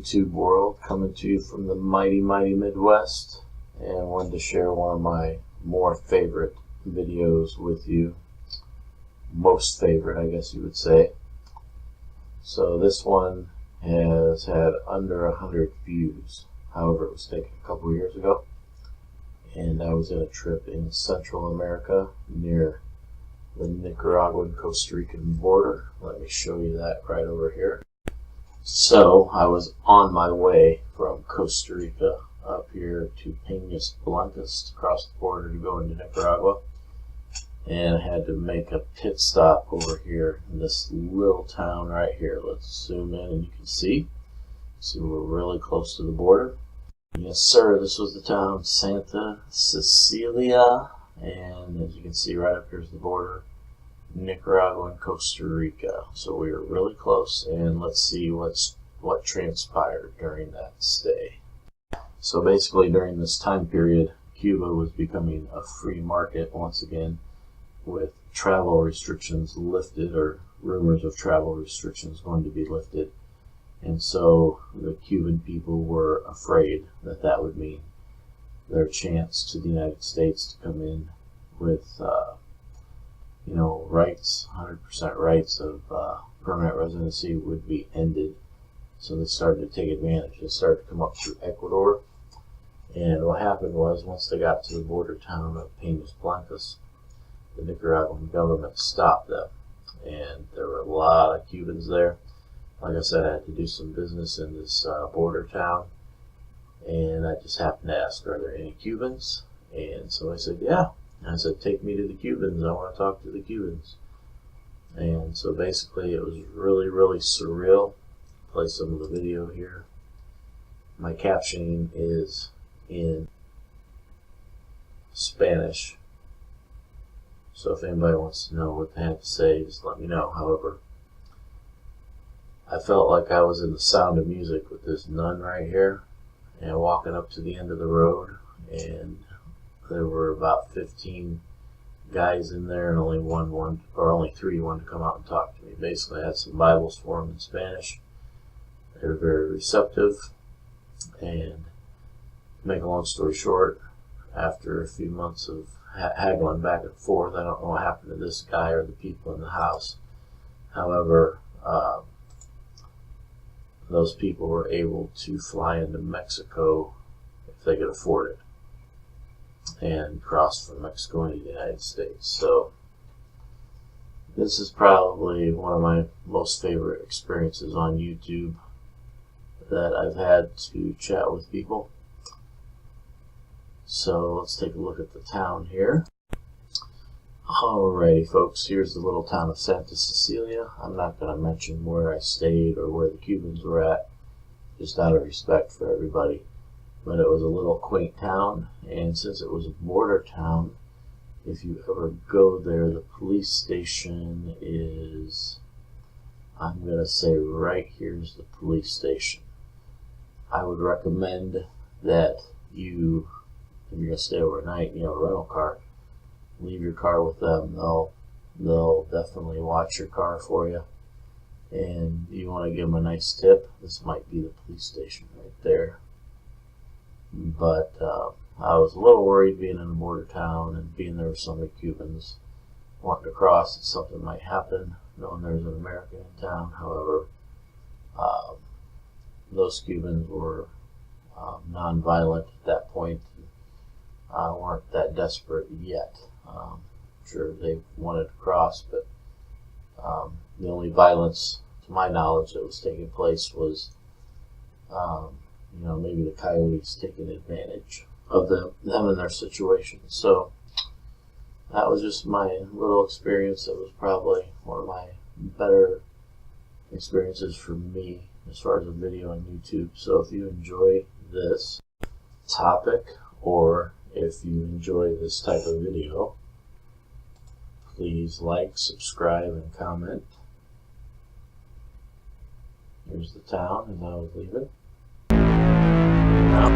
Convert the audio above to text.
YouTube world, coming to you from the mighty Midwest, and wanted to share one of my more favorite videos with you. Most favorite, I guess you would say. So this one has had under 100 views. However, it was taken a couple years ago, and I was in a trip in Central America near the Nicaraguan-Costa Rican border. Let me show you that right over here. So I was on my way from Costa Rica up here to Peñas Blancas to cross the border to go into Nicaragua, and I had to make a pit stop over here in this little town right here. Let's zoom in and you can see we're really close to the border. Yes sir, this was the town Santa Cecilia, and as you can see right up here is the border, Nicaragua and Costa Rica. So we were really close, and let's see what transpired during that stay. So basically during this time period, Cuba was becoming a free market once again, with travel restrictions lifted, or rumors of travel restrictions going to be lifted. And so the Cuban people were afraid that that would mean their chance to the United States to come in with rights, 100% rights of permanent residency would be ended. So they started to take advantage. They started to come up through Ecuador. And what happened was, once they got to the border town of Peñas Blancas, the Nicaraguan government stopped them. And there were a lot of Cubans there. Like I said, I had to do some business in this border town. And I just happened to ask, are there any Cubans? And so I said, yeah. And I said, take me to the Cubans. I want to talk to the Cubans. And so basically it was really, really surreal. I'll play some of the video here. My captioning is in Spanish. So if anybody wants to know what they have to say, just let me know. However, I felt like I was in The Sound of Music with this nun right here, and walking up to the end of the road, and there were about 15 guys in there, and only three wanted to come out and talk to me. Basically, I had some Bibles for them in Spanish. They were very receptive, and to make a long story short, after a few months of haggling back and forth, I don't know what happened to this guy or the people in the house. However, those people were able to fly into Mexico if they could afford it, and cross from Mexico into the United States. So this is probably one of my most favorite experiences on YouTube that I've had to chat with people. So let's take a look at the town here. Alrighty folks, here's the little town of Santa Cecilia. I'm not going to mention where I stayed or where the Cubans were at, just out of respect for everybody. But it was a little quaint town, and since it was a border town, if you ever go there, the police station is, I'm going to say right here's the police station. I would recommend that you, if you're going to stay overnight, a rental car, leave your car with them. They'll definitely watch your car for you, and you want to give them a nice tip. This might be the police station right there. But I was a little worried being in a border town and being there with so many Cubans wanting to cross, that something might happen, knowing there's an American in town. However, those Cubans were non-violent at that point. Weren't that desperate yet. I'm sure they wanted to cross, but the only violence, to my knowledge, that was taking place was maybe the coyotes taking advantage of them and their situation. So that was just my little experience. It was probably one of my better experiences for me as far as a video on YouTube. So if you enjoy this topic, or if you enjoy this type of video, please like, subscribe, and comment. Here's the town as I was leaving. Now,